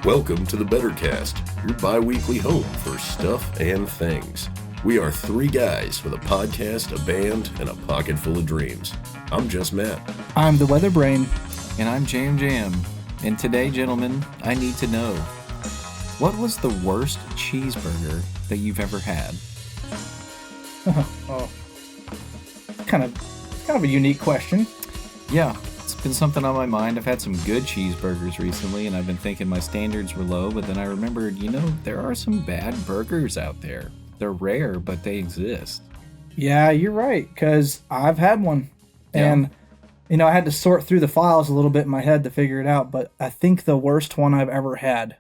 Welcome to the BetterKast, your bi-weekly home for stuff and things. We are three guys with a podcast, a band, and a pocket full of dreams. I'm just Matt. I'm the Weather Brain. And I'm Jam. And today, gentlemen, I need to know, what was the worst cheeseburger that you've ever had? Oh, kind of a unique question. Yeah, it's been something on my mind. I've had some good cheeseburgers recently, and I've been thinking my standards were low, but then I remembered, there are some bad burgers out there. They're rare, but they exist. Yeah, you're right, because I've had one. And, I had to sort through the files a little bit in my head to figure it out, but I think the worst one I've ever had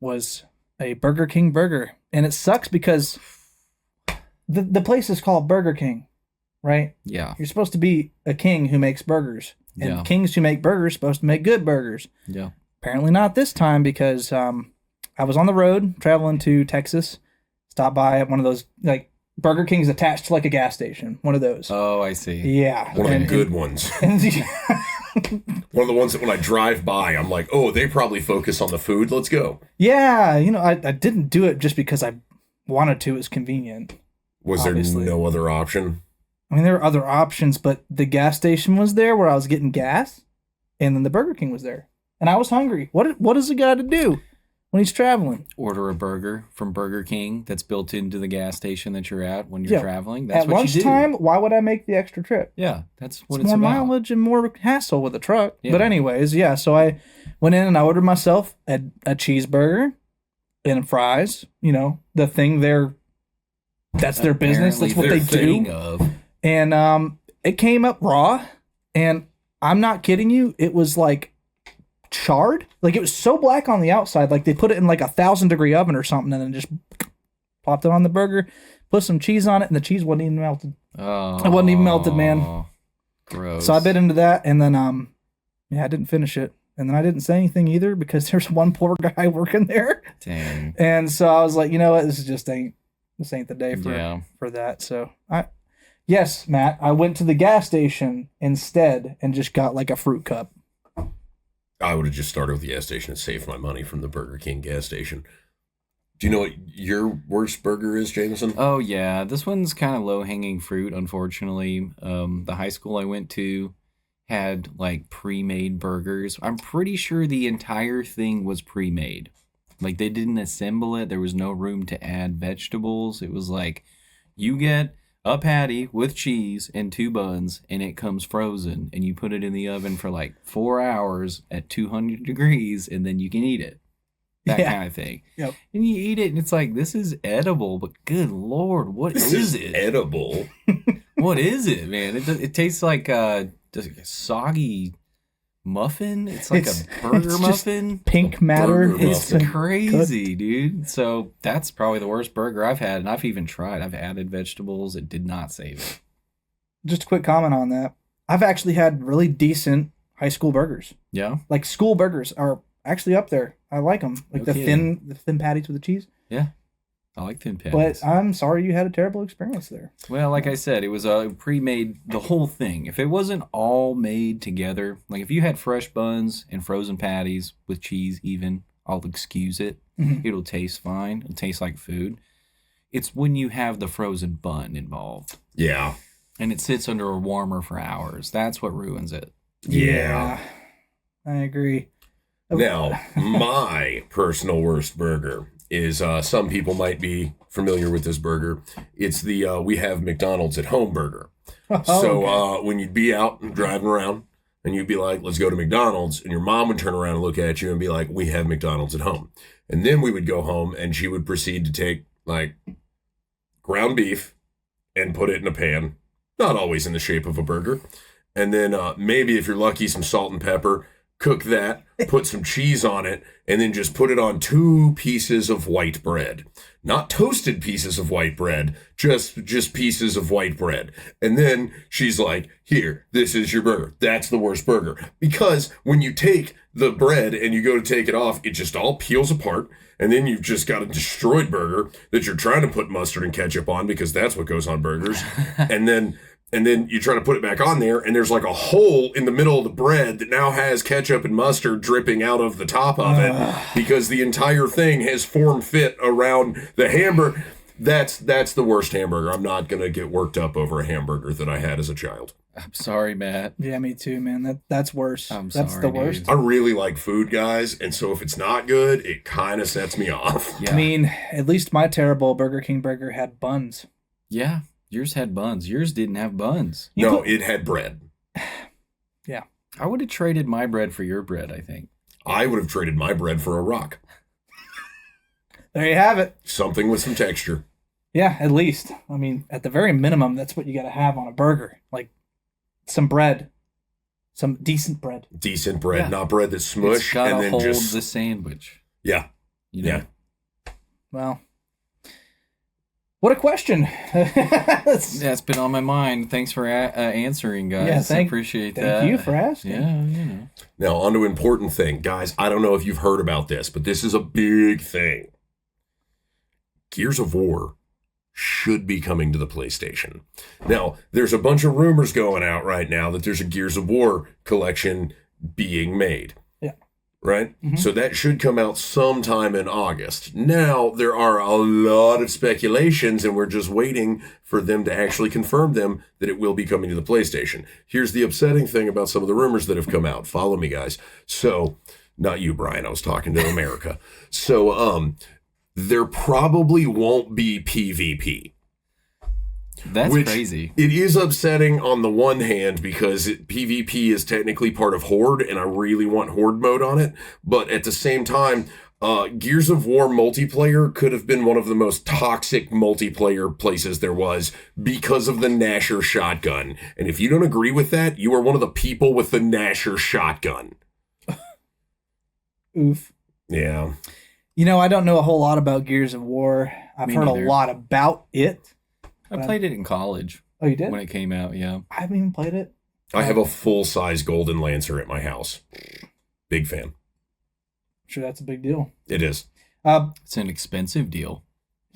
was a Burger King burger. And it sucks because the place is called Burger King, right? Yeah. You're supposed to be a king who makes burgers. And kings who make burgers are supposed to make good burgers. Yeah. Apparently not this time because I was on the road traveling to Texas, stopped by at one of those, Burger King's attached to, a gas station. One of those. Oh, I see. Yeah. One of the good ones. One of the ones that when I drive by, I'm like, oh, they probably focus on the food. Let's go. Yeah. I didn't do it just because I wanted to. It was convenient. Was obviously. there no other option? I mean, there were other options, but the gas station was there where I was getting gas, and then the Burger King was there. And I was hungry. What does a guy to do when he's traveling? Order a burger from Burger King that's built into the gas station that you're at when you're traveling. That's at what you do. lunchtime, why would I make the extra trip? Yeah, that's what it's it's more about. mileage and more hassle with a truck. Yeah. But anyways, so I went in and I ordered myself a cheeseburger and fries. The thing that's their business. That's what they do. And it came up raw, and I'm not kidding you. It was charred. It was so black on the outside. They put it in 1,000-degree oven or something, and then just plopped it on the burger, put some cheese on it, and the cheese wasn't even melted. Oh, it wasn't even melted, man. Gross. So I bit into that, and then I didn't finish it, and then I didn't say anything either because there's one poor guy working there. Dang. And so I was like, you know what, this ain't the day for that. So yes, Matt, I went to the gas station instead and just got a fruit cup. I would have just started with the gas station and saved my money from the Burger King gas station. Do you know what your worst burger is, Jameson? Oh, yeah. This one's kind of low-hanging fruit, unfortunately. The high school I went to had, pre-made burgers. I'm pretty sure the entire thing was pre-made. They didn't assemble it. There was no room to add vegetables. It was you get a patty with cheese and 2 buns, and it comes frozen, and you put it in the oven for 4 hours at 200 degrees, and then you can eat it. That kind of thing. Yep. And you eat it, and it's this is edible, but good Lord, what is it? Edible? What is it, man? It tastes like a soggy muffin. It's a burger muffin. Pink matter. It's crazy, dude. So that's probably the worst burger I've had, and I've even tried. I've added vegetables. It did not save it. Just a quick comment on that. I've actually had really decent high school burgers. Yeah? School burgers are actually up there. I like them. The thin patties with the cheese. Yeah. I like thin patties. But I'm sorry you had a terrible experience there. Well, like I said, it was pre-made, the whole thing. If it wasn't all made together, if you had fresh buns and frozen patties with cheese even, I'll excuse it. Mm-hmm. It'll taste fine. It'll taste like food. It's when you have the frozen bun involved. Yeah. And it sits under a warmer for hours. That's what ruins it. Yeah. I agree. Now, my personal worst burger is some people might be familiar with this burger. It's the we have McDonald's at home burger. So when you'd be out and driving around and you'd be like, let's go to McDonald's, and your mom would turn around and look at you and be like, we have McDonald's at home. And then we would go home and she would proceed to take ground beef and put it in a pan, not always in the shape of a burger. And then maybe if you're lucky, some salt and pepper. Cook that, put some cheese on it, and then just put it on 2 pieces of white bread. Not toasted pieces of white bread, just pieces of white bread. And then she's like, here, this is your burger. That's the worst burger. Because when you take the bread and you go to take it off, it just all peels apart. And then you've just got a destroyed burger that you're trying to put mustard and ketchup on because that's what goes on burgers. And then And then you try to put it back on there, and there's like a hole in the middle of the bread that now has ketchup and mustard dripping out of the top of it because the entire thing has form fit around the hamburger. That's the worst hamburger. I'm not going to get worked up over a hamburger that I had as a child. I'm sorry, Matt. Yeah, me too, man. That's worse. That's sorry, the worst. I really like food, guys, and so if it's not good, it kind of sets me off. Yeah. I mean, at least my terrible Burger King burger had buns. Yeah, yours had buns. Yours didn't have buns. No, it had bread. Yeah. I would have traded my bread for your bread, I think. I would have traded my bread for a rock. There you have it. Something with some texture. Yeah, at least. I mean, at the very minimum, that's what you got to have on a burger. Like some bread. Some decent bread. Decent bread, Yeah. not bread that's smush. It's gotta and then hold just the sandwich. Yeah. You know? Yeah. Well, what a question. Yeah, it's been on my mind. Thanks for answering, guys. Yeah, I appreciate that. Thank you for asking. Yeah, you know. Now, on to important thing. Guys, I don't know if you've heard about this, but this is a big thing. Gears of War should be coming to the PlayStation. Now, there's a bunch of rumors going out right now that there's a Gears of War collection being made. Yeah. Right? Mm-hmm. So that should come out sometime in August. Now, there are a lot of speculations, and we're just waiting for them to actually confirm them that it will be coming to the PlayStation. Here's the upsetting thing about some of the rumors that have come out. Follow me, guys. So, not you, Brian. I was talking to America. So, there probably won't be PvP. That's crazy. It is upsetting on the one hand because PvP is technically part of Horde, and I really want Horde mode on it. But at the same time, Gears of War multiplayer could have been one of the most toxic multiplayer places there was because of the Nasher shotgun. And if you don't agree with that, you are one of the people with the Nasher shotgun. Oof. Yeah. You know, I don't know a whole lot about Gears of War. I've heard a lot about it. I played it in college. Oh, you did? When it came out, yeah. I haven't even played it. I have a full-size Golden Lancer at my house. Big fan. I'm sure that's a big deal. It is. It's an expensive deal.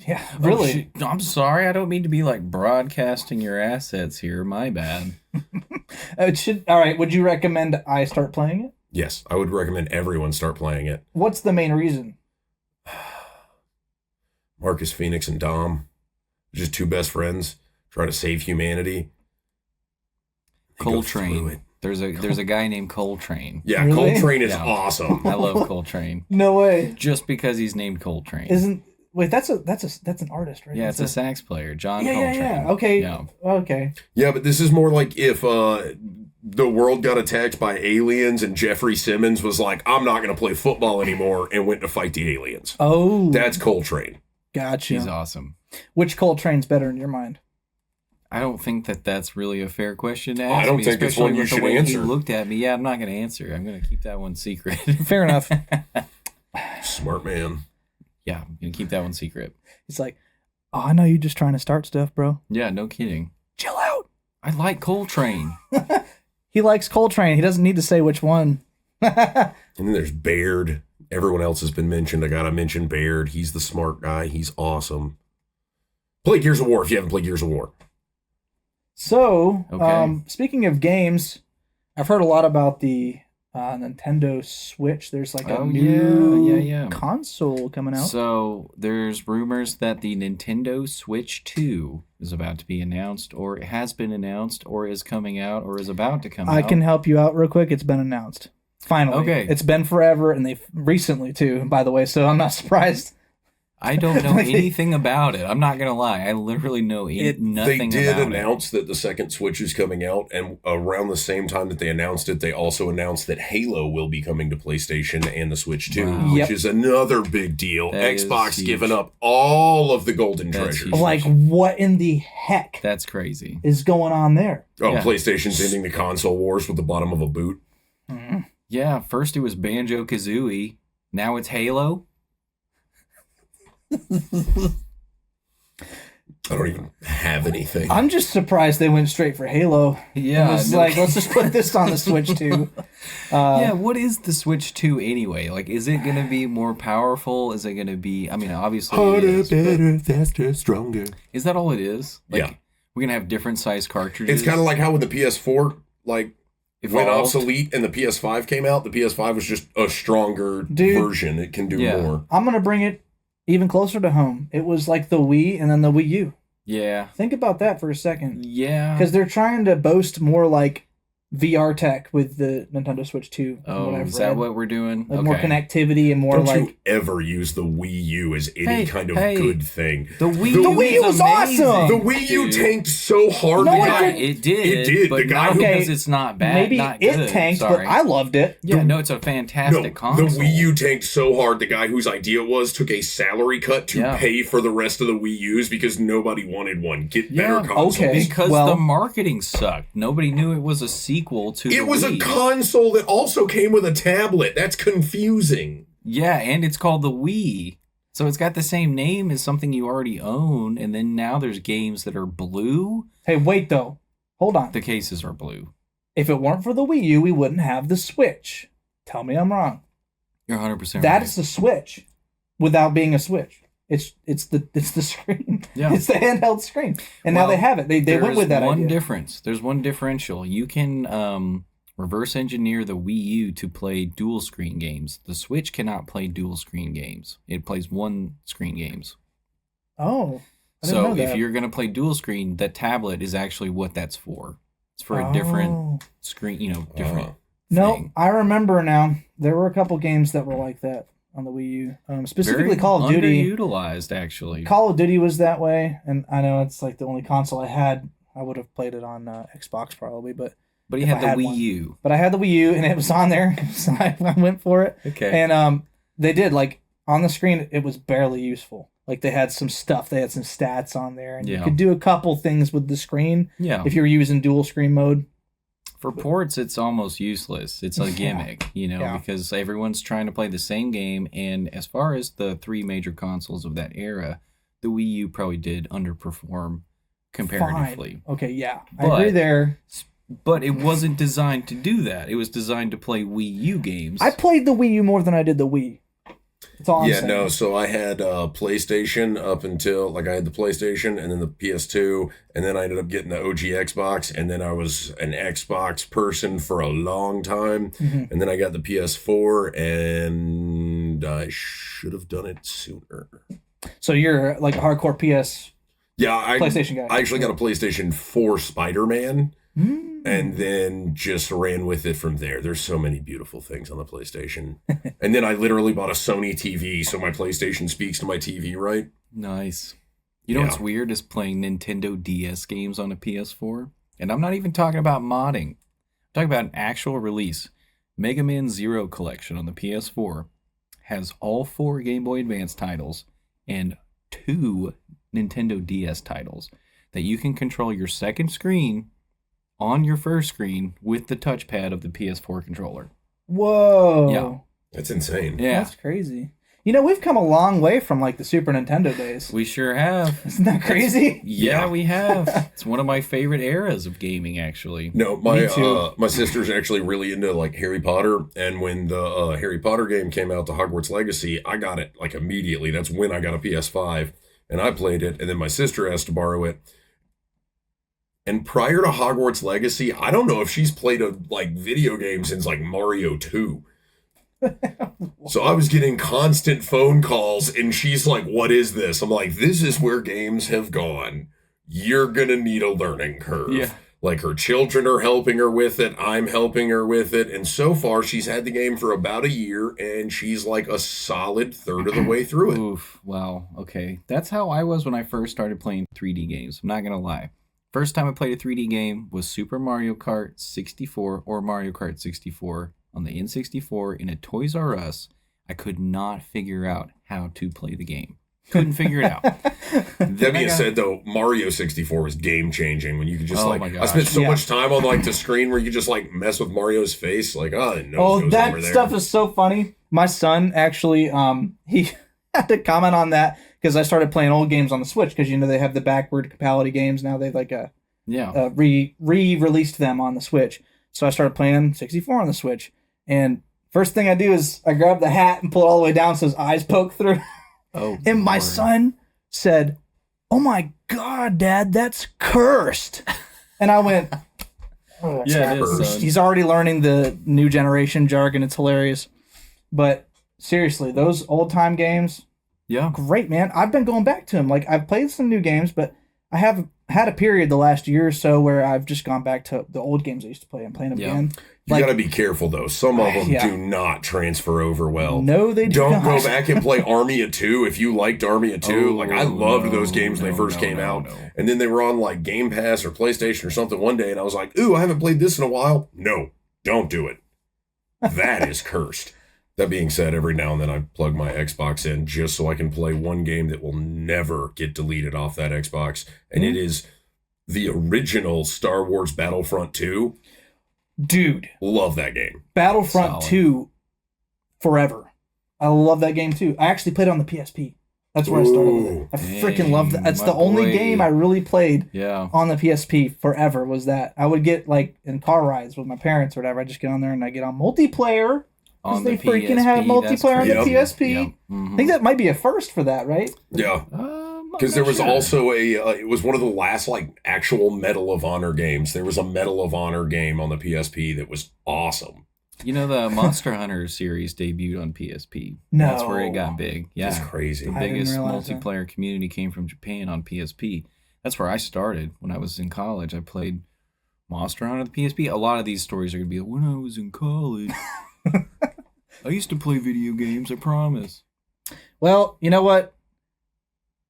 Yeah, really. Oh, I'm sorry. I don't mean to be like broadcasting your assets here. My bad. All right. Would you recommend I start playing it? Yes, I would recommend everyone start playing it. What's the main reason? Marcus Phoenix and Dom, just two best friends trying to save humanity. Coltrane. There's a guy named Coltrane. Yeah, Really? Coltrane is awesome. I love Coltrane. No way. Just because he's named Coltrane. That's an artist, right? Yeah, it's a sax player, John yeah, Coltrane. Yeah. Okay. Yeah. Okay. Yeah, but this is more like if the world got attacked by aliens and Jeffrey Simmons was like, I'm not going to play football anymore, and went to fight the aliens. Oh. That's Coltrane. Gotcha. He's awesome. Which Coltrane's better in your mind? I don't think that's really a fair question to ask. I don't think it's one you should answer. He looked at me. Yeah, I'm not going to answer. I'm going to keep that one secret. Fair enough. Smart man. Yeah, I'm going to keep that one secret. He's like, oh, I know you're just trying to start stuff, bro. Yeah, no kidding. Chill out. I like Coltrane. He likes Coltrane. He doesn't need to say which one. And then there's Baird. Everyone else has been mentioned. I got to mention Baird. He's the smart guy. He's awesome. Play Gears of War if you haven't played Gears of War. So, Okay. Speaking of games, I've heard a lot about the Nintendo Switch. There's like a new console coming out. So there's rumors that the Nintendo Switch 2 is about to be announced, or it has been announced, or is coming out, or is about to come out. I can help you out real quick. It's been announced. Finally. Okay. It's been forever, and they've recently too, by the way, so I'm not surprised. I don't know anything about it. I'm not going to lie. I literally know nothing about it. They did announce that the second Switch is coming out, and around the same time that they announced it, they also announced that Halo will be coming to PlayStation and the Switch too, which is another big deal. That Xbox is giving up all of the golden treasures. huge. Like, what in the heck That's crazy. is going on there? Oh, Yeah. PlayStation's ending the console wars with the bottom of a boot. Mm-hmm. Yeah, first it was Banjo-Kazooie. Now it's Halo. I don't even have anything. I'm just surprised they went straight for Halo. Yeah. It was like, let's just put this on the Switch too. Yeah, what is the Switch 2 anyway? Like, is it going to be more powerful? Is it going to be, I mean, obviously it is, but faster, stronger. is that all it is? Like, Yeah. We're going to have different size cartridges. It's kind of like how with the PS4, like, went Evolved. obsolete and the PS5 came out. The PS5 was just a stronger version. It can do more. I'm going to bring it even closer to home. It was like the Wii and then the Wii U. Yeah. Think about that for a second. Yeah. Because they're trying to boast more like VR tech with the Nintendo Switch 2. Oh, is that what we're doing? Like more connectivity and more Don't you ever use the Wii U as any kind of good thing. The Wii U was awesome. The Wii U tanked so hard. It did. But the guy because it's not bad. Maybe not it good. tanked, Sorry. but I loved it. Yeah, no, it's a fantastic console. The Wii U tanked so hard. The guy whose idea it was took a salary cut to pay for the rest of the Wii U's because nobody wanted one. Get better consoles. Okay. Because the marketing sucked. Nobody knew it was a sequel to the was Wii. a console that also came with a tablet. That's confusing. Yeah, and it's called the Wii. So it's got the same name as something you already own, and then now there's games that are blue. Hey, wait though. Hold on. The cases are blue. If it weren't for the Wii U, we wouldn't have the Switch. Tell me I'm wrong. You're 100% That right. is the Switch without being a Switch. It's the screen. Yeah. It's the handheld screen. And now they have it. They went with that There's one idea. difference. There's one differential. You can reverse engineer the Wii U to play dual screen games. The Switch cannot play dual screen games. It plays one screen games. Oh. I didn't know So that. if you're going to play dual screen, the tablet is actually what that's for. It's for a different screen, different No, thing. I remember now. There were a couple games that were like that on the Wii U. Specifically Very Call of Duty. Underutilized, actually. Call of Duty was that way, and I know it's like the only console I had. I would have played it on Xbox probably, but you had the Wii U. But I had the Wii U, and it was on there, so I went for it. Okay. And they did, like, on the screen, it was barely useful. Like, they had some stuff, they had some stats on there, and you could do a couple things with the screen if you were using dual screen mode. For ports, it's almost useless. It's a gimmick, because everyone's trying to play the same game, and as far as the three major consoles of that era, the Wii U probably did underperform comparatively. Fine. Okay, yeah. I agree there. But it wasn't designed to do that. It was designed to play Wii U games. I played the Wii U more than I did the Wii. That's all I'm saying. No, so I had PlayStation up until, I had the PlayStation and then the PS2, and then I ended up getting the OG Xbox, and then I was an Xbox person for a long time, and then I got the PS4, and I should have done it sooner. So you're like a hardcore PlayStation guy. I actually got a PlayStation 4 Spider-Man, and then just ran with it from there. There's so many beautiful things on the PlayStation. And then I literally bought a Sony TV, so my PlayStation speaks to my TV, right? Nice. You know what's weird is playing Nintendo DS games on a PS4? And I'm not even talking about modding. I'm talking about an actual release. Mega Man Zero Collection on the PS4 has all 4 Game Boy Advance titles and 2 Nintendo DS titles that you can control your second screen on your first screen with the touchpad of the PS4 controller. Whoa. Yeah. That's insane. Yeah. That's crazy. We've come a long way from like the Super Nintendo days. We sure have. Isn't that crazy? Yeah, we have. It's one of my favorite eras of gaming, actually. No, my sister's actually really into like Harry Potter, and when the Harry Potter game came out, the Hogwarts Legacy, I got it like immediately. That's when I got a PS5, and I played it, and then my sister asked to borrow it. And prior to Hogwarts Legacy, I don't know if she's played a video game since like Mario 2. So I was getting constant phone calls, and she's like, "What is this?" I'm like, "This is where games have gone. You're gonna need a learning curve." Yeah. Like, her children are helping her with it. I'm helping her with it. And so far, she's had the game for about a year, and she's like a solid third of the way through it. Oof. Wow. Okay. That's how I was when I first started playing 3D games. I'm not going to lie. First time I played a 3D game was Super Mario Kart 64 or Mario Kart 64 on the N64 in a Toys R Us. I could not figure out how to play the game. Couldn't figure it out. That being said, though, Mario 64 was game changing when you could just my gosh. I spent so much time on the screen where you could just mess with Mario's face. Like, I didn't know. Oh, that stuff is so funny. My son actually, he had to comment on that because I started playing old games on the Switch because they have the backward compatibility games now. They've re-released them on the Switch. So I started playing 64 on the Switch, and first thing I do is I grab the hat and pull it all the way down so his eyes poke through. Oh, and my Lord. son said, oh my God, Dad, that's cursed. And I went, oh, that's Yeah, it is, cursed. son. He's already learning the new generation jargon. It's hilarious. But seriously, those old time games, Yeah. great, man. I've been going back to them. Like, I've played some new games, but I have had a period the last year or so where I've just gone back to the old games I used to play and playing them again. You got to be careful, though. Some of them do not transfer over well. No, they do Don't not. go back and play Army of Two if you liked Army of Two. I loved those games when they first came out. And then they were on, like, Game Pass or PlayStation or something one day, and I was like, ooh, I haven't played this in a while. No, don't do it. That is cursed. That being said, every now and then I plug my Xbox in just so I can play one game that will never get deleted off that Xbox. And it is the original Star Wars Battlefront 2. Dude. Love that game. Battlefront 2 forever. I love that game too. I actually played it on the PSP. That's where I started with it. I freaking love that. That's the only game I really played on the PSP forever was that. I would get like in car rides with my parents or whatever. I just get on there and I get on multiplayer. Because they freaking have multiplayer on the PSP. Yep. Mm-hmm. I think that might be a first for that, right? Yeah. Because there was also it was one of the last like actual Medal of Honor games. There was a Medal of Honor game on the PSP that was awesome. You know, the Monster Hunter series debuted on PSP. No. That's where it got big. Yeah. That's crazy. The biggest multiplayer community came from Japan on PSP. That's where I started when I was in college. I played Monster Hunter on the PSP. A lot of these stories are going to be like, when I was in college, I used to play video games, I promise. Well, you know what?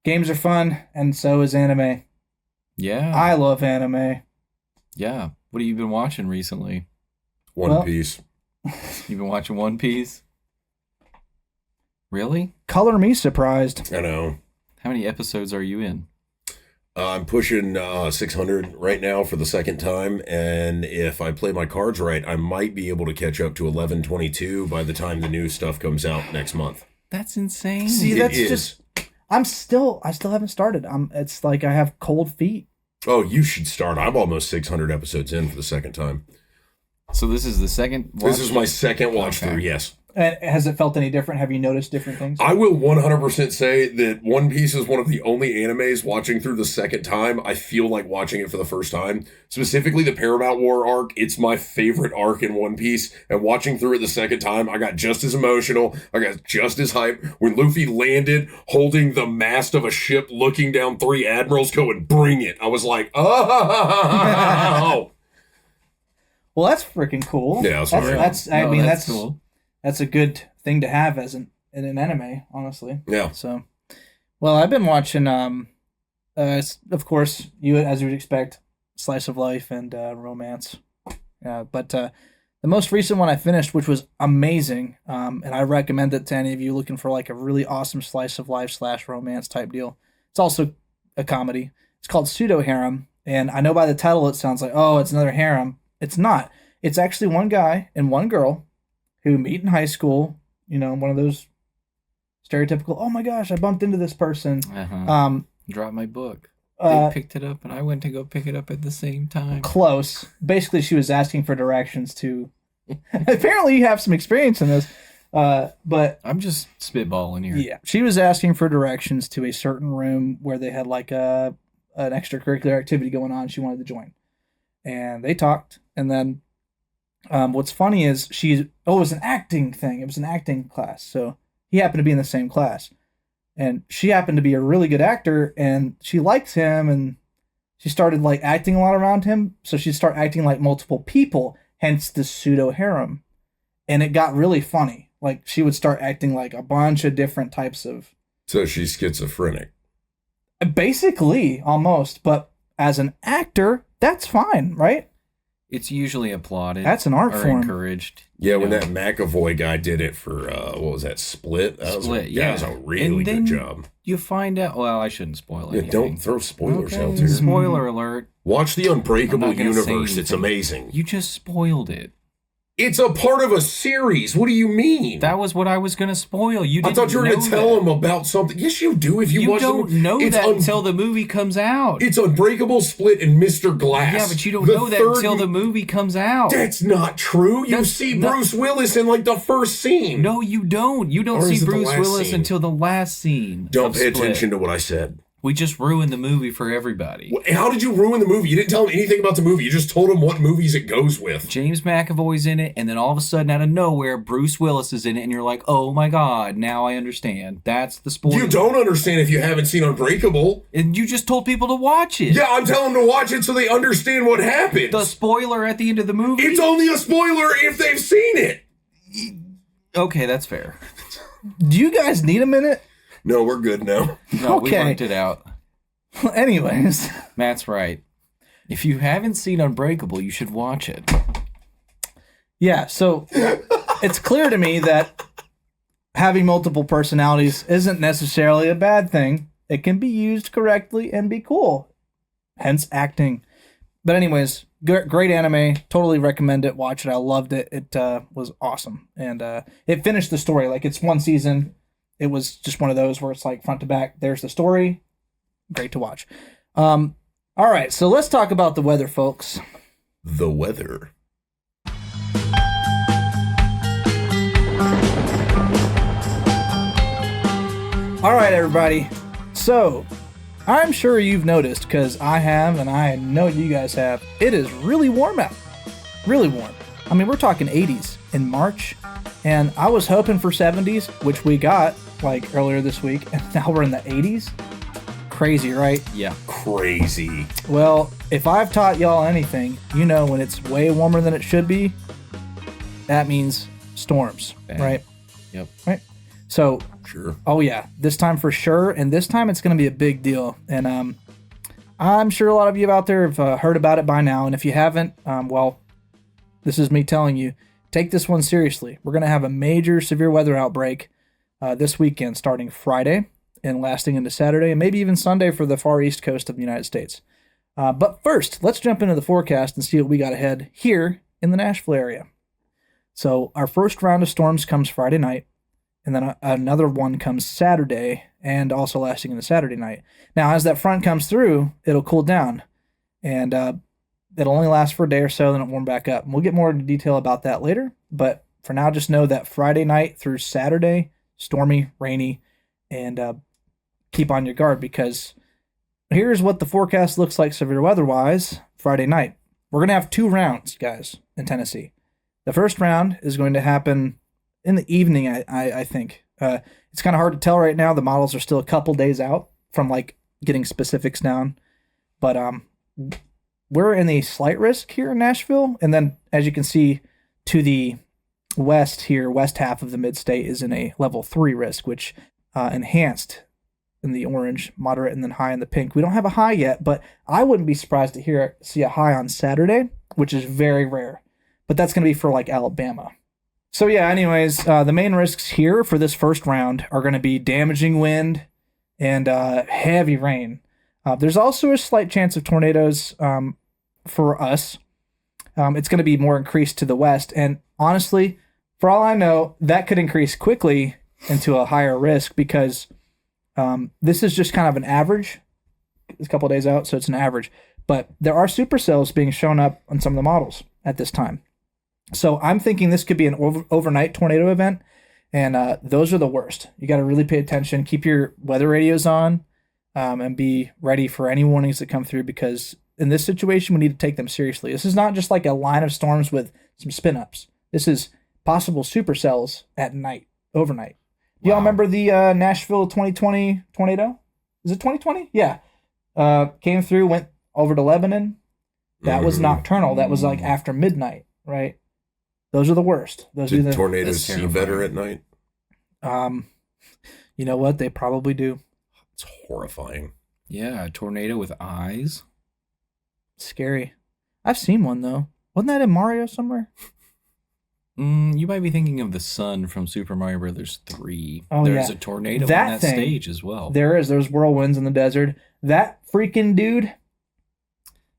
Games are fun, and so is anime. Yeah. I love anime. Yeah. What have you been watching recently? One Piece. You've been watching One Piece? Really? Color me surprised. I know. How many episodes are you in? I'm pushing 600 right now for the second time, and if I play my cards right, I might be able to catch up to 1122 by the time the new stuff comes out next month. That's insane. See, that's just... I still haven't started. It's like I have cold feet. Oh, you should start. I'm almost 600 episodes in for the second time. So this is the second watch? This is my second watch through, yes. And has it felt any different? Have you noticed different things? I will 100% say that One Piece is one of the only animes watching through the second time I feel like watching it for the first time. Specifically the Paramount War arc. It's my favorite arc in One Piece. And watching through it the second time, I got just as emotional. I got just as hyped. When Luffy landed holding the mast of a ship looking down three admirals going, bring it. I was like, oh. Well, that's freaking cool. Yeah, that's cool. That's a good thing to have as in an anime, honestly. Yeah. So, well, I've been watching, of course, as you would expect, slice of life and romance. But the most recent one I finished, which was amazing, and I recommend it to any of you looking for like a really awesome slice of life / romance type deal. It's also a comedy. It's called Pseudo Harem, and I know by the title it sounds like, oh, it's another harem. It's not. It's actually one guy and one girl who meet in high school, one of those stereotypical, oh my gosh, I bumped into this person. Dropped my book. They picked it up and I went to go pick it up at the same time. Close. Basically, she was asking for directions to... Apparently, you have some experience in this, but... I'm just spitballing here. Yeah. She was asking for directions to a certain room where they had like an extracurricular activity going on she wanted to join. And they talked, and then... what's funny is it was an acting thing. It was an acting class. So he happened to be in the same class. And she happened to be a really good actor, and she liked him, and she started like acting a lot around him. So she'd start acting like multiple people, hence the pseudo harem. And it got really funny. Like she would start acting like a bunch of different types of... So she's schizophrenic. Basically, almost. But as an actor, that's fine, right? It's usually applauded. That's an art form. Encouraged. Yeah, when that McAvoy guy did it for, what was that, Split? That was a really good job. You find out, well, I shouldn't spoil anything. Yeah, don't throw spoilers out there. Spoiler alert. Watch The Unbreakable Universe. It's amazing. You just spoiled it. It's a part of a series. What do you mean? That was what I was going to spoil. I thought you were going to tell him about something. Yes, you do. If you watch don't know that until the movie comes out. It's Unbreakable, Split, and Mr. Glass. Yeah, but you don't know that until the movie comes out. That's not true. You see Bruce Willis in like the first scene. No, you don't. You don't see Bruce Willis until the last scene. Don't pay attention to what I said. We just ruined the movie for everybody. How did you ruin the movie? You didn't tell them anything about the movie. You just told them what movies it goes with. James McAvoy's in it, and then all of a sudden, out of nowhere, Bruce Willis is in it, and you're like, oh my god, now I understand. That's the spoiler. You don't understand if you haven't seen Unbreakable. And you just told people to watch it. Yeah, I'm telling them to watch it so they understand what happens. The spoiler at the end of the movie? It's only a spoiler if they've seen it. Okay, that's fair. Do you guys need a minute? No, we're good now. No, we worked it out. Anyways. Matt's right. If you haven't seen Unbreakable, you should watch it. Yeah, so it's clear to me that having multiple personalities isn't necessarily a bad thing. It can be used correctly and be cool. Hence acting. But anyways, great anime. Totally recommend it. Watch it. I loved it. It was awesome. And it finished the story. Like, it's one season. It was just one of those where it's like front to back. There's the story. Great to watch. All right, so let's talk about the weather, folks. The weather. All right, everybody. So, I'm sure you've noticed, because I have, and I know you guys have, it is really warm out. Really warm. I mean, we're talking 80s in March, and I was hoping for 70s, which we got, like, earlier this week, and now we're in the 80s. Crazy, right? Yeah. Crazy. Well, if I've taught y'all anything, you know when it's way warmer than it should be, that means storms, right? Yep. Right? So, sure. Oh yeah, this time for sure, and this time it's going to be a big deal. And I'm sure a lot of you out there have heard about it by now, and if you haven't, well, this is me telling you, take this one seriously. We're going to have a major severe weather outbreak this weekend, starting Friday and lasting into Saturday, and maybe even Sunday for the far east coast of the United States. But first, let's jump into the forecast and see what we got ahead here in the Nashville area. So our first round of storms comes Friday night, and then another one comes Saturday, and also lasting into Saturday night. Now, as that front comes through, it'll cool down, and it'll only last for a day or so, then it'll warm back up. And we'll get more into detail about that later, but for now, just know that Friday night through Saturday, stormy, rainy, and keep on your guard, because here's what the forecast looks like severe weather-wise Friday night. We're going to have 2 rounds, guys, in Tennessee. The first round is going to happen in the evening, I think. It's kind of hard to tell right now. The models are still a couple days out from, like, getting specifics down. But we're in the slight risk here in Nashville. And then, as you can see, to the west here, west half of the mid-state is in a level 3 risk, which enhanced in the orange, moderate, and then high in the pink. We don't have a high yet, but I wouldn't be surprised to see a high on Saturday, which is very rare. But that's going to be for, like, Alabama. So yeah, anyways, the main risks here for this first round are going to be damaging wind and heavy rain. There's also a slight chance of tornadoes for us. It's going to be more increased to the west. And honestly, for all I know, that could increase quickly into a higher risk, because this is just kind of an average. It's a couple of days out, so it's an average. But there are supercells being shown up on some of the models at this time. So I'm thinking this could be an overnight tornado event, and those are the worst. You got to really pay attention, keep your weather radios on, and be ready for any warnings that come through, because in this situation, we need to take them seriously. This is not just like a line of storms with some spin-ups. This is possible supercells at night, overnight. Do y'all remember the Nashville 2020 tornado? Is it 2020? Yeah. Came through, went over to Lebanon. That was nocturnal. That was like after midnight, right? Those are the worst. Did tornadoes see better at night? You know what? They probably do. It's horrifying. Yeah, a tornado with eyes. Scary. I've seen one, though. Wasn't that in Mario somewhere? You might be thinking of the sun from Super Mario Brothers 3. Oh, There's a tornado on that stage as well. There is. There's whirlwinds in the desert. That freaking dude.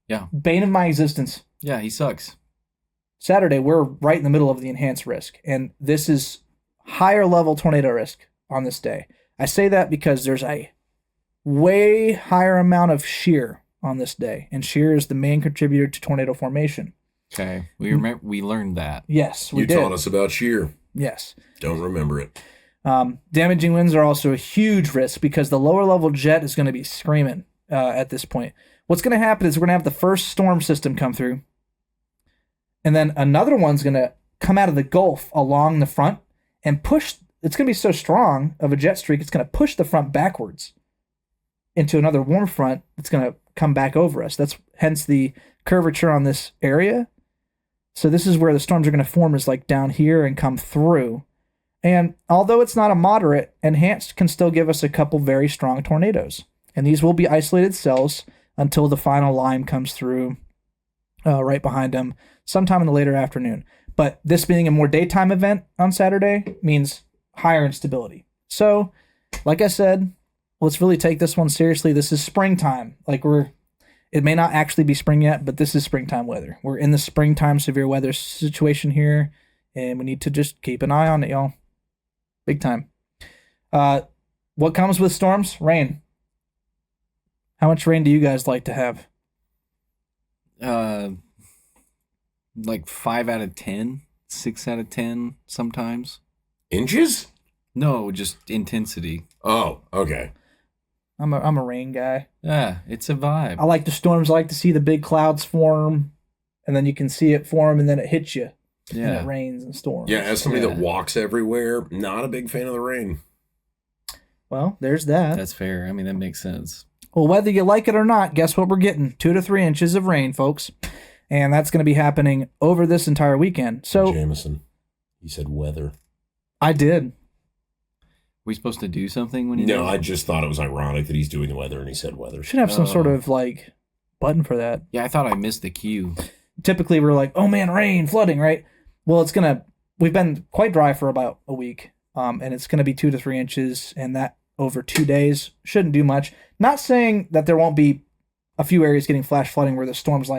Yeah. Bane of my existence. Yeah, he sucks. Saturday, we're right in the middle of the enhanced risk, and this is higher level tornado risk on this day. I say that because there's a way higher amount of shear on this day, and shear is the main contributor to tornado formation. Okay, we learned that. Yes, we did. You taught us about shear. Yes. Don't remember it. Damaging winds are also a huge risk because the lower level jet is going to be screaming at this point. What's going to happen is we're going to have the first storm system come through, and then another one's going to come out of the Gulf along the front and push. It's going to be so strong of a jet streak, it's going to push the front backwards into another warm front that's going to come back over us. That's hence the curvature on this area. So this is where the storms are going to form, is like down here and come through. And although it's not a moderate, enhanced can still give us a couple very strong tornadoes. And these will be isolated cells until the final line comes through right behind them sometime in the later afternoon. But this being a more daytime event on Saturday means higher instability. So, like I said, let's really take this one seriously. This is springtime. It may not actually be spring yet, but this is springtime weather. We're in the springtime severe weather situation here, and we need to just keep an eye on it, y'all. Big time. What comes with storms? Rain. How much rain do you guys like to have? Like 5 out of 10, 6 out of 10 sometimes. Inches? No, just intensity. Oh, okay. I'm a rain guy. Yeah, it's a vibe. I like the storms. I like to see the big clouds form, and then you can see it form, and then it hits you. Yeah. And it rains and storms. Yeah, as somebody that walks everywhere, not a big fan of the rain. Well, there's that. That's fair. I mean, that makes sense. Well, whether you like it or not, guess what we're getting? 2 to 3 inches of rain, folks. And that's going to be happening over this entire weekend. So, Jameson, you said weather. I did. We supposed to do something when you No, I just thought it was ironic that he's doing the weather and he said weather. Should have some sort of button for that. Yeah, I thought I missed the cue. Typically, we're like, oh man, rain, flooding, right? Well, we've been quite dry for about a week, and it's going to be 2 to 3 inches, and that over 2 days shouldn't do much. Not saying that there won't be a few areas getting flash flooding where the storms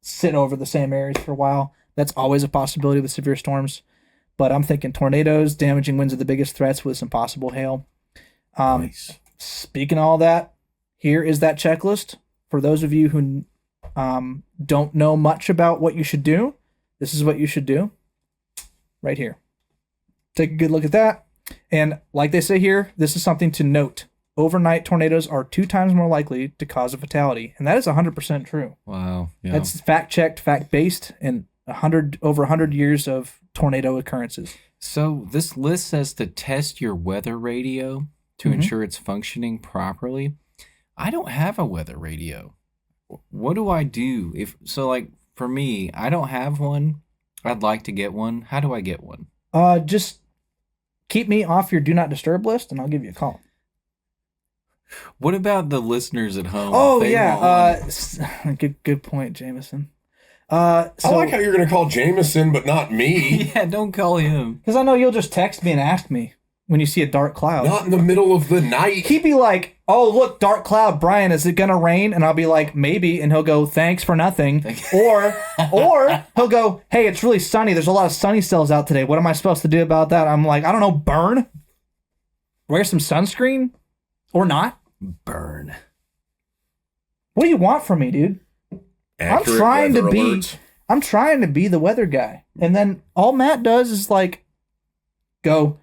sit over the same areas for a while. That's always a possibility with severe storms. But I'm thinking tornadoes, damaging winds are the biggest threats with some possible hail. Nice. Speaking of all that, here is that checklist. For those of you who don't know much about what you should do, this is what you should do right here. Take a good look at that. And like they say here, this is something to note. Overnight tornadoes are 2 times more likely to cause a fatality. And that is 100% true. Wow. Yeah. That's fact-checked, fact-based, and over 100 years of tornado occurrences. So this list says to test your weather radio to ensure it's functioning properly. I don't have a weather radio. What do I do? For me, I don't have one. I'd like to get one. How do I get one? Just keep me off your do not disturb list, and I'll give you a call. What about the listeners at home? Oh yeah, good point, Jameson. I like how you're going to call Jameson, but not me. Yeah, don't call him. Because I know you'll just text me and ask me when you see a dark cloud. Not in the middle of the night. He'd be like, "Oh, look, dark cloud, Brian. Is it going to rain?" And I'll be like, "Maybe." And he'll go, "Thanks for nothing." or he'll go, "Hey, it's really sunny. There's a lot of sunny cells out today. What am I supposed to do about that?" I'm like, "I don't know. Burn. Wear some sunscreen, or not. Burn." What do you want from me, dude? Accurate I'm trying to weather be alerts. I'm trying to be the weather guy. And then all Matt does is go,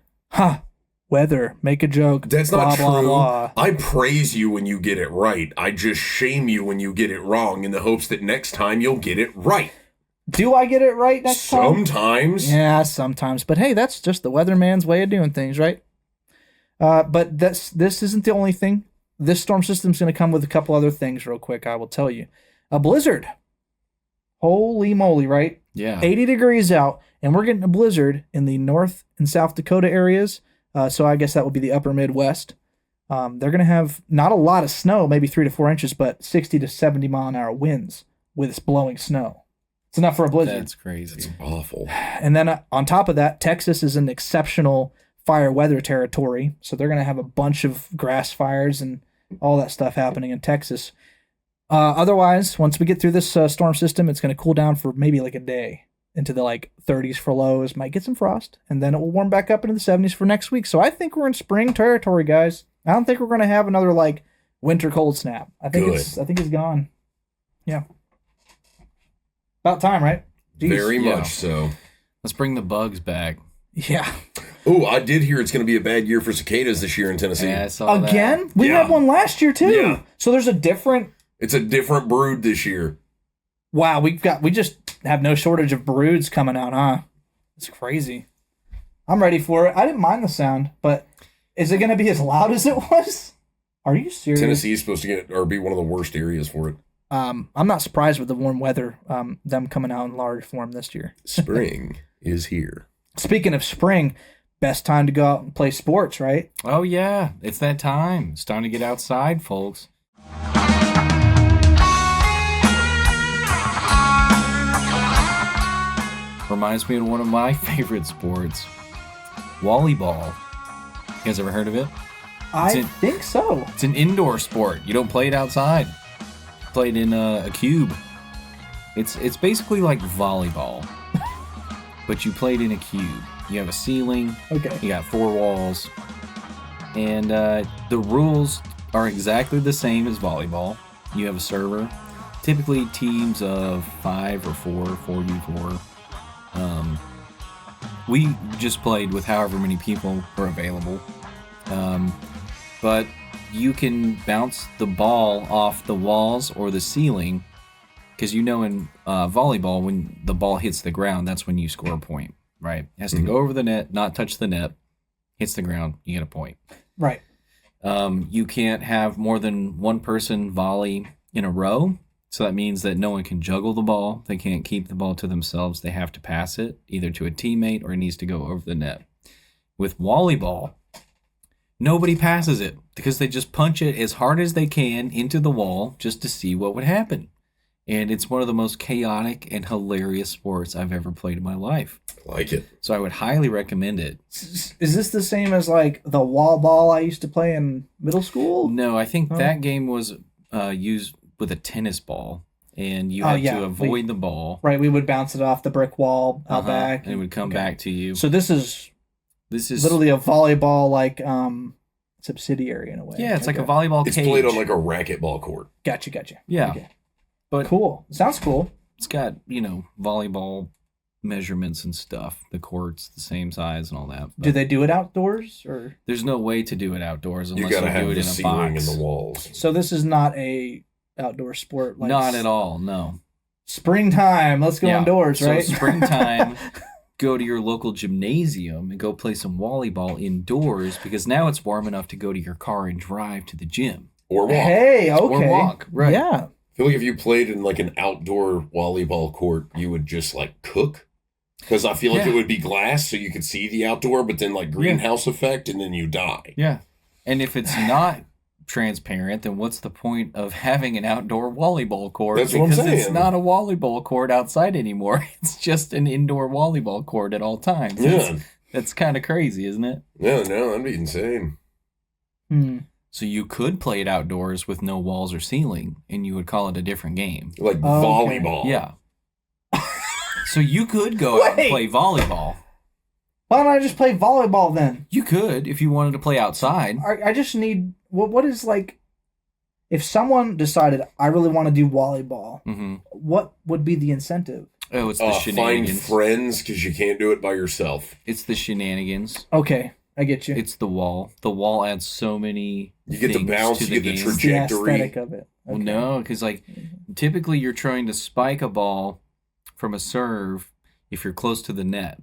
weather, make a joke. That's blah, not blah, true. blah. I praise you when you get it right. I just shame you when you get it wrong in the hopes that next time you'll get it right. Do I get it right next time? Sometimes. Yeah, sometimes. But hey, that's just the weatherman's way of doing things, right? But this isn't the only thing. This storm system's going to come with a couple other things real quick, I will tell you. A blizzard. Holy moly, right? Yeah. 80 degrees out, and we're getting a blizzard in the North and South Dakota areas. So I guess that would be the upper Midwest. They're going to have not a lot of snow, maybe 3 to 4 inches, but 60 to 70 mile an hour winds with blowing snow. It's enough for a blizzard. That's crazy. It's awful. And then on top of that, Texas is an exceptional fire weather territory. So they're going to have a bunch of grass fires and all that stuff happening in Texas. Otherwise, once we get through this storm system, it's going to cool down for maybe a day into the 30s for lows. Might get some frost, and then it will warm back up into the 70s for next week. So I think we're in spring territory, guys. I don't think we're going to have another winter cold snap. I think it's gone. Yeah. About time, right? Jeez. Very much so. Let's bring the bugs back. Yeah. Oh, I did hear it's going to be a bad year for cicadas this year in Tennessee. Yeah, I saw Again? that. We had one last year too. Yeah. So there's a different. It's a different brood this year. Wow, we just have no shortage of broods coming out, huh? It's crazy. I'm ready for it. I didn't mind the sound, but is it going to be as loud as it was? Are you serious? Tennessee is supposed to be one of the worst areas for it. I'm not surprised with the warm weather, them coming out in large form this year. Spring is here. Speaking of spring, best time to go out and play sports, right? Oh, yeah. It's that time. It's time to get outside, folks. Reminds me of one of my favorite sports, volleyball. You guys ever heard of it? I think so. It's an indoor sport. You don't play it outside. You play it in a cube. It's basically like volleyball, but you play it in a cube. You have a ceiling. Okay. You got 4 walls. And the rules are exactly the same as volleyball. You have a server. Typically teams of 5 or 4, 4v4. We just played with however many people are available. But you can bounce the ball off the walls or the ceiling. Because in volleyball, when the ball hits the ground, that's when you score a point. Right? It has to go over the net, not touch the net. Hits the ground, you get a point. Right. You can't have more than one person volley in a row. So that means that no one can juggle the ball. They can't keep the ball to themselves. They have to pass it either to a teammate or it needs to go over the net. With volleyball, nobody passes it because they just punch it as hard as they can into the wall just to see what would happen. And it's one of the most chaotic and hilarious sports I've ever played in my life. I like it. So I would highly recommend it. Is this the same as like the wall ball I used to play in middle school? No, I think that game was used with a tennis ball. And you had to avoid the ball. Right, we would bounce it off the brick wall out back. And it would come back to you. So this is literally a volleyball like subsidiary in a way. Yeah, it's like a volleyball cage. It's played on like a racquetball court. Gotcha. Yeah. Okay. But cool. Sounds cool. It's got, volleyball measurements and stuff. The court's the same size and all that. Do they do it outdoors or? There's no way to do it outdoors unless you gotta you have do it the in a ceiling box. and the walls. So this is not a outdoor sport. Like Not at all, no. Springtime. Let's go indoors, right? So springtime, go to your local gymnasium and go play some volleyball indoors because now it's warm enough to go to your car and drive to the gym. Or walk. Hey, okay. Or walk, right. Yeah. I feel like if you played in like an outdoor volleyball court, you would just like cook. Because I feel like it would be glass so you could see the outdoor, but then like greenhouse effect and then you die. Yeah. And if it's not transparent, then what's the point of having an outdoor volleyball court? That's what I'm saying. It's not a volleyball court outside anymore. It's just an indoor volleyball court at all times. Yeah. That's kind of crazy, isn't it? No, that'd be insane. So you could play it outdoors with no walls or ceiling, and you would call it a different game. Like volleyball. Yeah. So you could go out and play volleyball. Why don't I just play volleyball then? You could if you wanted to play outside. I just need what is like if someone decided I really want to do volleyball, what would be the incentive? Oh, it's the shenanigans. Find friends because you can't do it by yourself. It's the shenanigans. Okay, I get you. It's the wall. The wall adds so many. You get the bounce, to you get the game. trajectory. It's the aesthetic of it. Well, no, because typically you're trying to spike a ball from a serve if you're close to the net.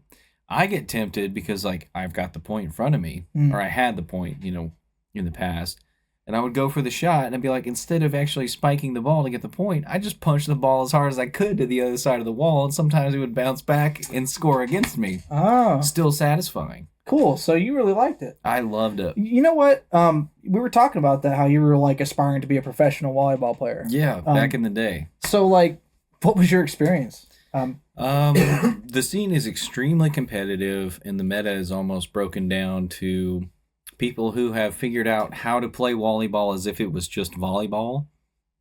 I get tempted because I've got the point in front of me, or I had the point, in the past, and I would go for the shot, and I'd be like, instead of actually spiking the ball to get the point, I just punched the ball as hard as I could to the other side of the wall, and sometimes it would bounce back and score against me. Oh, Still satisfying. Cool. So you really liked it. I loved it. You know what? We were talking about that, how you were aspiring to be a professional volleyball player. Yeah, back in the day. So what was your experience? The scene is extremely competitive, and the meta is almost broken down to people who have figured out how to play volleyball as if it was just volleyball,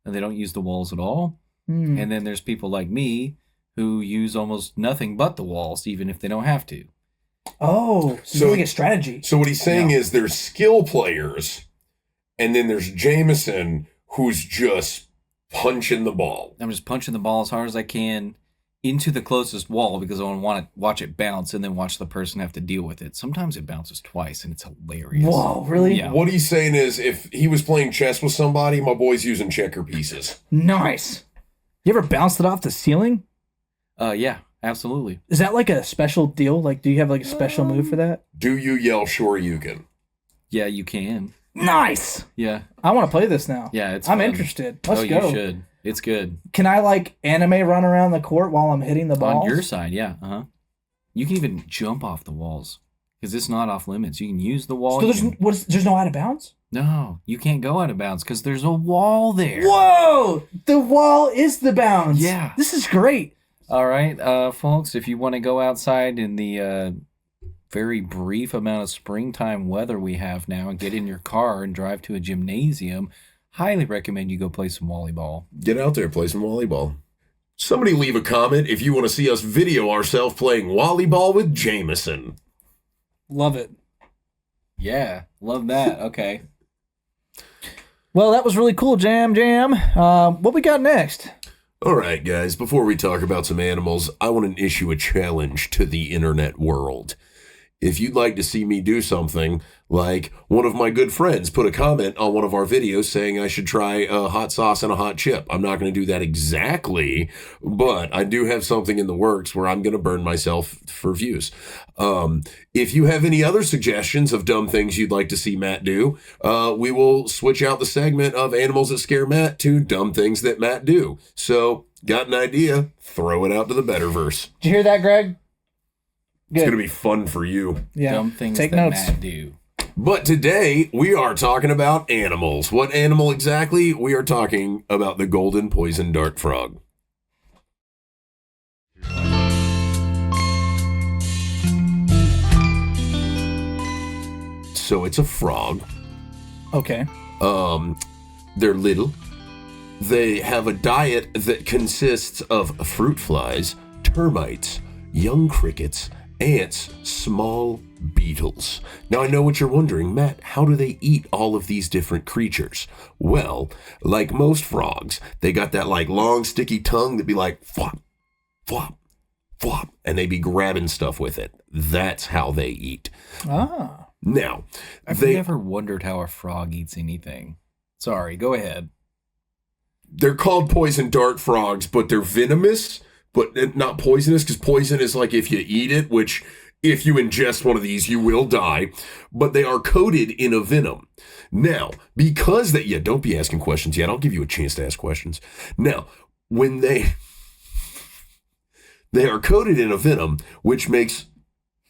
and they don't use the walls at all. And then there's people like me who use almost nothing but the walls, even if they don't have to. Oh, so it's like a strategy. So what he's saying is there's skill players, and then there's Jameson, who's just punching the ball. I'm just punching the ball as hard as I can, into the closest wall because I want to watch it bounce and then watch the person have to deal with it. Sometimes it bounces twice and it's hilarious. Whoa, really? Yeah. What he's saying is, if he was playing chess with somebody, my boy's using checker pieces. Nice. You ever bounced it off the ceiling? Yeah, absolutely. Is that like a special deal? Like, do you have like a special move for that? Do you yell sure you can? Yeah, you can. Nice. Yeah. I want to play this now. Yeah, it's I'm fun. interested. Let's go. You should. It's good. Can I like anime run around the court while I'm hitting the balls? On your side, yeah. Uh-huh. You can even jump off the walls because it's not off limits. You can use the wall. So there's no out of bounds? No, you can't go out of bounds because there's a wall there. Whoa! The wall is the bounds. Yeah. This is great. All right, folks, if you want to go outside in the very brief amount of springtime weather we have now and get in your car and drive to a gymnasium, highly recommend you go play some volleyball. Get out there, play some volleyball. Somebody leave a comment if you want to see us video ourselves playing volleyball with Jameson. Love it. Yeah, love that. Okay. Well, that was really cool, Jam. What we got next? All right, guys, before we talk about some animals, I want to issue a challenge to the internet world. If you'd like to see me do something, like one of my good friends put a comment on one of our videos saying I should try a hot sauce and a hot chip. I'm not going to do that exactly, but I do have something in the works where I'm going to burn myself for views. If you have any other suggestions of dumb things you'd like to see Matt do, we will switch out the segment of Animals That Scare Matt to Dumb Things That Matt Do. So, got an idea? Throw it out to the Betterverse. Did you hear that, Greg? Good. It's going to be fun for you. Yeah. Dumb things Take that notes. Matt do. But today, we are talking about animals. What animal exactly? We are talking about the golden poison dart frog. So it's a frog. Okay. They're little. They have a diet that consists of fruit flies, termites, young crickets, ants, small beetles. Now I know what you're wondering, Matt, how do they eat all of these different creatures? Well, like most frogs, they got that like long sticky tongue that be like flop, flop, flop, and they be grabbing stuff with it. That's how they eat. Ah. Now, I've never wondered how a frog eats anything. Sorry, go ahead. They're called poison dart frogs, but they're venomous, but not poisonous, because poison is like if you eat it, which if you ingest one of these, you will die, but they are coated in a venom. Now, because that, don't be asking questions yet. I'll give you a chance to ask questions. Now, when they are coated in a venom, which makes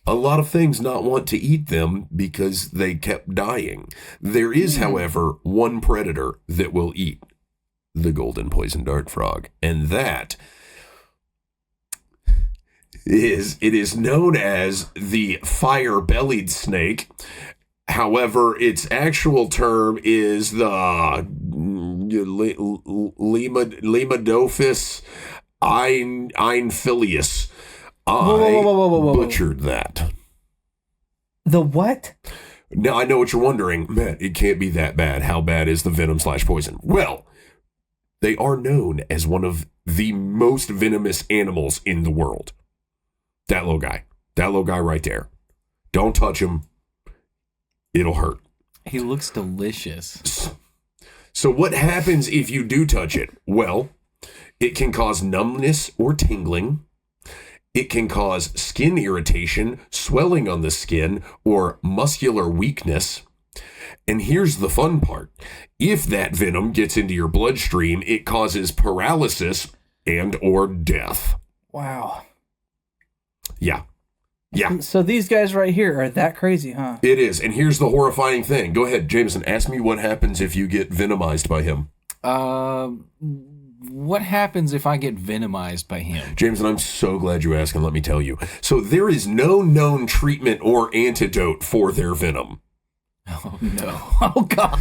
a lot of things not want to eat them because they kept dying. There is, however, one predator that will eat the golden poison dart frog, and that is known as the fire-bellied snake. However, its actual term is the Lemodophis einphilius. Whoa. Butchered that. The what? Now, I know what you're wondering. Matt, it can't be that bad. How bad is the venom/poison? Well, they are known as one of the most venomous animals in the world. That little guy right there. Don't touch him. It'll hurt. He looks delicious. So what happens if you do touch it? Well, it can cause numbness or tingling. It can cause skin irritation, swelling on the skin, or muscular weakness. And here's the fun part. If that venom gets into your bloodstream, it causes paralysis and or death. Wow. Yeah. So these guys right here are that crazy, huh? It is. And here's the horrifying thing. Go ahead, Jameson. Ask me what happens if you get venomized by him. What happens if I get venomized by him? Jameson, I'm so glad you asked, and let me tell you. So there is no known treatment or antidote for their venom. Oh, no. Oh, God.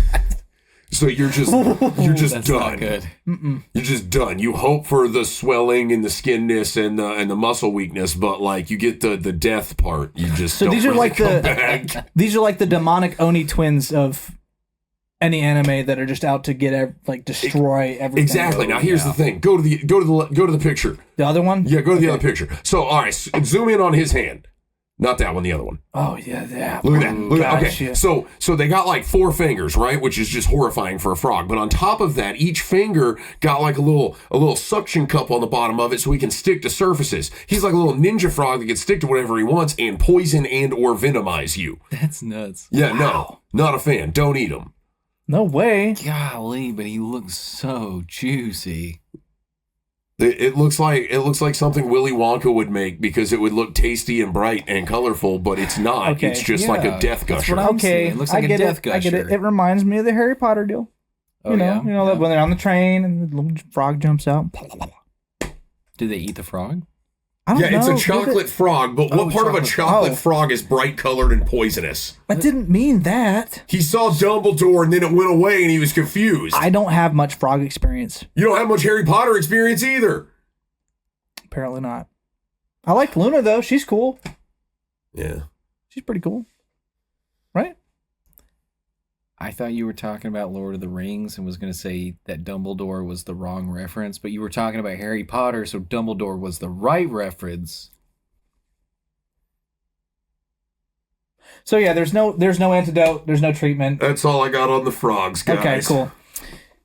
So you're just That's done. not good. Mm-mm. You're just done. You hope for the swelling and the skinness and the muscle weakness, but like you get the death part. You just So don't these are really like come back. these are like the demonic Oni twins of any anime that are just out to get destroy everything. Exactly. Now here's the thing. Go to the picture. The other one? Yeah, go to the other picture. So all right, zoom in on his hand. Not that one, the other one. Oh yeah. Look at that. Okay. So they got like 4 fingers, right? Which is just horrifying for a frog. But on top of that, each finger got like a little suction cup on the bottom of it so he can stick to surfaces. He's like a little ninja frog that can stick to whatever he wants and poison and or venomize you. That's nuts. Yeah, wow. No, not a fan. Don't eat him. No way. Golly, but he looks so juicy. It looks like something Willy Wonka would make because it would look tasty and bright and colorful, but it's not. Okay. It's just like a death gusher. It looks like a death gusher. I get it. It reminds me of the Harry Potter deal. You know that when they're on the train and the little frog jumps out. Do they eat the frog? I don't know. It's a chocolate frog, but what part of a chocolate frog is bright colored and poisonous? I didn't mean that. He saw Dumbledore and then it went away and he was confused. I don't have much frog experience. You don't have much Harry Potter experience either. Apparently not. I like Luna though. She's cool. Yeah. She's pretty cool. Right? I thought you were talking about Lord of the Rings and was going to say that Dumbledore was the wrong reference, but you were talking about Harry Potter, so Dumbledore was the right reference. So yeah, there's no antidote, there's no treatment. That's all I got on the frogs, guys. Okay,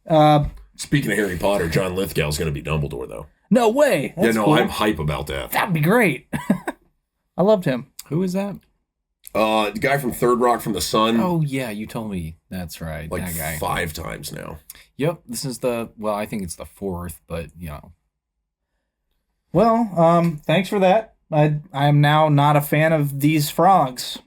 cool. Speaking of Harry Potter, John Lithgow's going to be Dumbledore, though. No way. That's cool. I'm hype about that. That'd be great. I loved him. Who is that? The guy from Third Rock from the Sun. Oh, yeah, you told me. That's right. Like that guy. 5 times now. Yep, this is I think it's the 4th, but, Well, thanks for that. I am now not a fan of these frogs.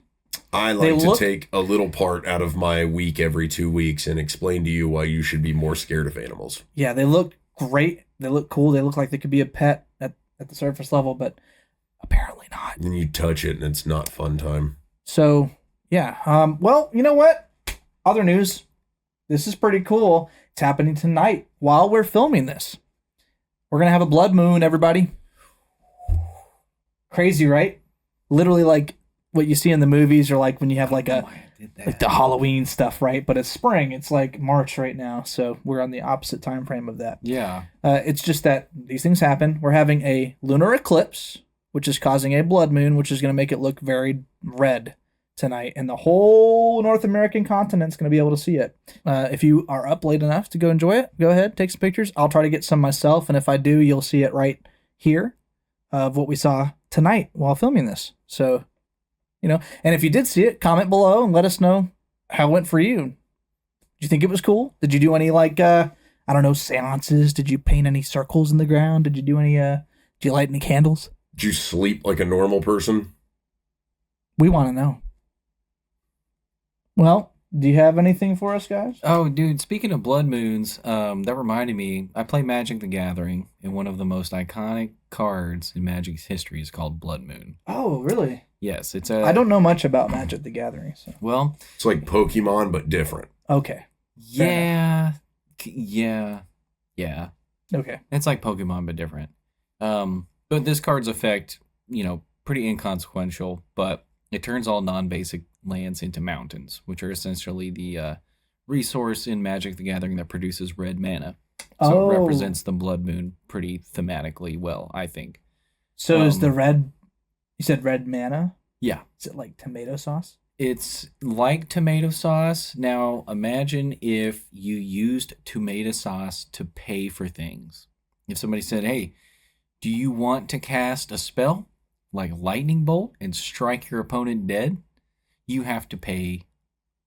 I like to take a little part out of my week every 2 weeks and explain to you why you should be more scared of animals. Yeah, they look great. They look cool. They look like they could be a pet at the surface level, but apparently not. And you touch it and it's not fun time. So, yeah. Well, you know what? Other news. This is pretty cool. It's happening tonight while we're filming this. We're going to have a blood moon, everybody. Crazy, right? Literally like what you see in the movies or like when you have like the Halloween stuff, right? But it's spring. It's like March right now. So we're on the opposite time frame of that. Yeah. It's just that these things happen. We're having a lunar eclipse, which is causing a blood moon, which is going to make it look very red tonight. And the whole North American continent's going to be able to see it. If you are up late enough to go enjoy it, go ahead, take some pictures. I'll try to get some myself. And if I do, you'll see it right here of what we saw tonight while filming this. So, and if you did see it, comment below and let us know how it went for you. Did you think it was cool? Did you do any seances? Did you paint any circles in the ground? Did you do any, did you light any candles? Did you sleep like a normal person? We want to know. Well, do you have anything for us, guys? Oh, dude, speaking of blood moons, that reminded me, I play Magic the Gathering, and one of the most iconic cards in Magic's history is called Blood Moon. Oh, really? Yes, I don't know much about Magic the Gathering. So. Well, it's like Pokemon, but different. Okay. Yeah. Okay. It's like Pokemon, but different. But this card's effect, pretty inconsequential, but it turns all non-basic lands into mountains, which are essentially the resource in Magic the Gathering that produces red mana. So it represents the blood moon pretty thematically well, I think. So is the red, you said red mana? Yeah. Is it like tomato sauce? It's like tomato sauce. Now, imagine if you used tomato sauce to pay for things. If somebody said, hey, do you want to cast a spell like lightning bolt and strike your opponent dead? You have to pay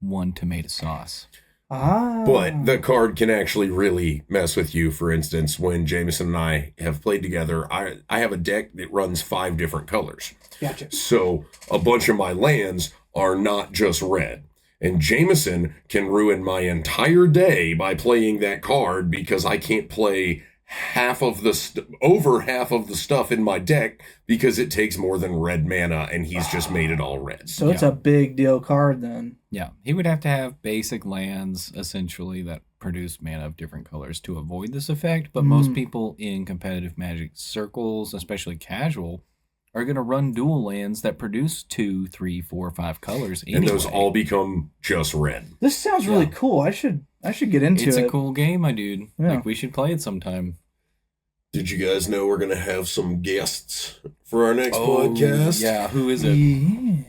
1 tomato sauce. But the card can actually really mess with you. For instance, when Jameson and I have played together, I have a deck that runs 5 different colors. Gotcha. So a bunch of my lands are not just red. And Jameson can ruin my entire day by playing that card because I can't play over half of the stuff in my deck because it takes more than red mana and he's just made it all red. So it's a big deal card then. Yeah, he would have to have basic lands essentially that produce mana of different colors to avoid this effect, but most people in competitive Magic circles, especially casual, are going to run dual lands that produce 2, 3, 4, 5 colors anyway. And those all become just red. This sounds really cool. I should get into it. It's a cool game, my dude. Yeah. Like, we should play it sometime. Did you guys know we're going to have some guests for our next podcast? Yeah, who is it? Yeah.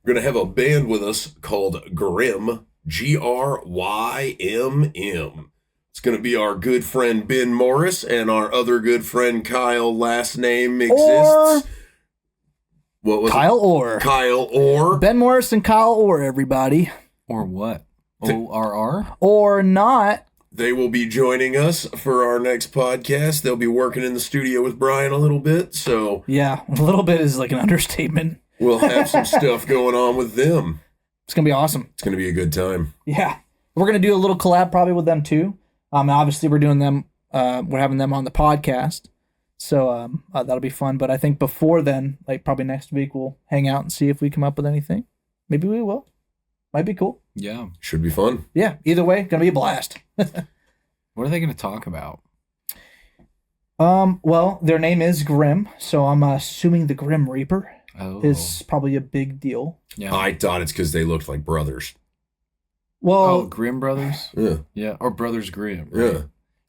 We're going to have a band with us called Grimm, Grym. It's going to be our good friend Ben Morris and our other good friend Kyle. Last name exists. What was Kyle it? Orr. Kyle Orr. Ben Morris and Kyle Orr, everybody. Or what? ORR? Or not. They will be joining us for our next podcast. They'll be working in the studio with Brian a little bit. So yeah, a little bit is like an understatement. We'll have some stuff going on with them. It's going to be awesome. It's going to be a good time. Yeah. We're going to do a little collab probably with them too. Obviously, we're doing them. We're having them on the podcast. So that'll be fun. But I think before then, like probably next week, we'll hang out and see if we come up with anything. Maybe we will. Might be cool. Yeah. Should be fun. Yeah. Either way, going to be a blast. What are they going to talk about? Well, their name is Grimm, so I'm assuming the Grim Reaper is probably a big deal. Yeah. I thought it's because they looked like brothers. Well, Grimm brothers? Yeah. Yeah, or Brothers Grimm. Right? Yeah.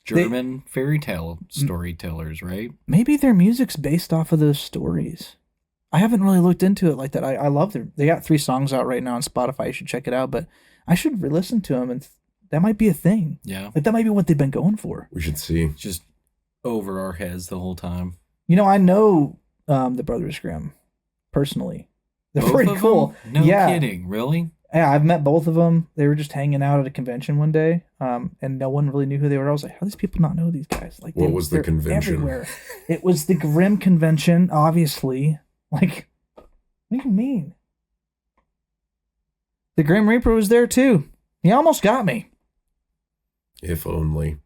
German fairy tale storytellers, right? Maybe their music's based off of those stories. I haven't really looked into it like that. I love they got 3 songs out right now on Spotify. You should check it out, but I should re-listen to them, and that might be a thing. Yeah. Like that might be what they've been going for. We should see. Just over our heads the whole time. You know, I know the Brothers Grimm personally. They're Both pretty of cool. Them? No kidding, really? Yeah, I've met both of them. They were just hanging out at a convention one day, and no one really knew who they were. I was like, how do these people not know these guys? Like, what was the convention? Everywhere. It was the Grimm convention, obviously. Like, what do you mean? The Grim Reaper was there too. He almost got me. If only.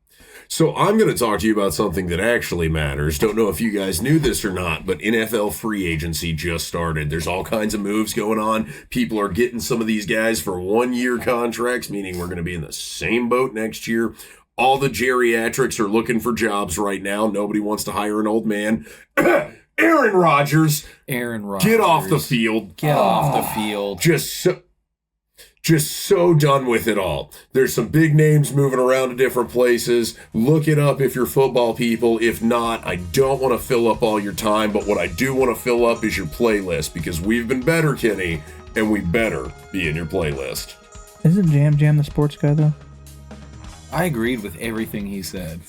So I'm going to talk to you about something that actually matters. Don't know if you guys knew this or not, but NFL free agency just started. There's all kinds of moves going on. People are getting some of these guys for 1-year contracts, meaning we're going to be in the same boat next year. All the geriatrics are looking for jobs right now. Nobody wants to hire an old man. Aaron Rodgers. Get off the field. Get off the field. Just so done with it all. There's some big names moving around to different places. Look it up if you're football people. If not, I don't want to fill up all your time, but what I do want to fill up is your playlist, because we've been better, Kenney, and we better be in your playlist. Isn't Jam the sports guy, though? I agreed with everything he said.